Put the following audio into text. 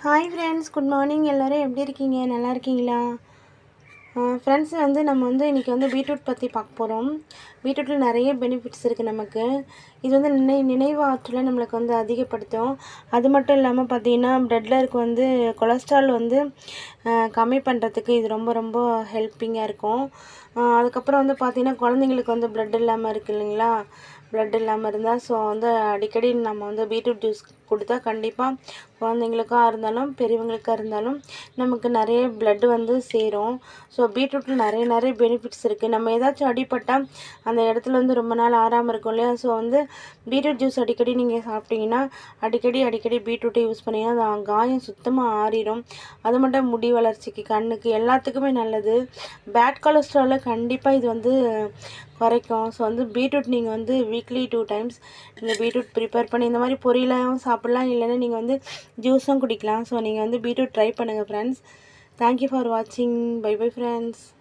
Hi friends, good morning. எல்லோரும் எப்படி இருக்கீங்க? நல்லா இருக்கீங்களா? ஃப்ரெண்ட்ஸ், நம்ம இன்றைக்கி பீட்ரூட் பற்றி பார்க்க போகிறோம். பீட்ரூட்டில் நிறைய பெனிஃபிட்ஸ் இருக்குது நமக்கு. இது நினைவு ஆற்றலை நம்மளுக்கு அதிகப்படுத்தும். அது மட்டும் இல்லாமல் பார்த்தீங்கன்னா, ப்ளட்டில் இருக்க கொலஸ்ட்ரால் கம்மி பண்ணுறதுக்கு இது ரொம்ப ரொம்ப ஹெல்ப்பிங்காக இருக்கும். அதுக்கப்புறம் பார்த்தீங்கன்னா, குழந்தைங்களுக்கு ப்ளட் இல்லாமல் இருக்குது இல்லைங்களா? ப்ளட் இல்லாமல் இருந்தால் அடிக்கடி நம்ம பீட்ரூட் ஜூஸ் கொடுத்தா கண்டிப்பாக குழந்தைங்களுக்கா இருந்தாலும் பெரியவங்களுக்காக இருந்தாலும் நமக்கு நிறைய ப்ளட் சேரும். பீட்ரூட்டில் நிறைய நிறைய பெனிஃபிட்ஸ் இருக்குது. நம்ம ஏதாச்சும் அடிபட்டால் அந்த இடத்துல ரொம்ப நாள் ஆறாமல் இருக்கும் இல்லையா? பீட்ரூட் ஜூஸ் அடிக்கடி நீங்கள் சாப்பிட்டீங்கன்னா அடிக்கடி பீட்ரூட்டை யூஸ் பண்ணிங்கன்னா அந்த காயம் சுத்தமாக ஆறிடும். அது மட்டும் முடி வளர்ச்சிக்கு, கண்ணுக்கு, எல்லாத்துக்குமே நல்லது. பேட் கொலஸ்ட்ராலை கண்டிப்பாக இது குறைக்கும். பீட்ரூட் நீங்கள் வீக்லி 2 டைம்ஸ் நீங்கள் பீட்ரூட் ப்ரிப்பேர் பண்ணி இந்த மாதிரி பொரியலாகவும் சாப்பிட்லாம், இல்லைன்னா நீங்கள் ஜூஸும் குடிக்கலாம். நீங்கள் பீட்ரூட் ட்ரை பண்ணுங்கள் ஃப்ரெண்ட்ஸ். தேங்க்யூ ஃபார் வாட்சிங். Bye bye friends.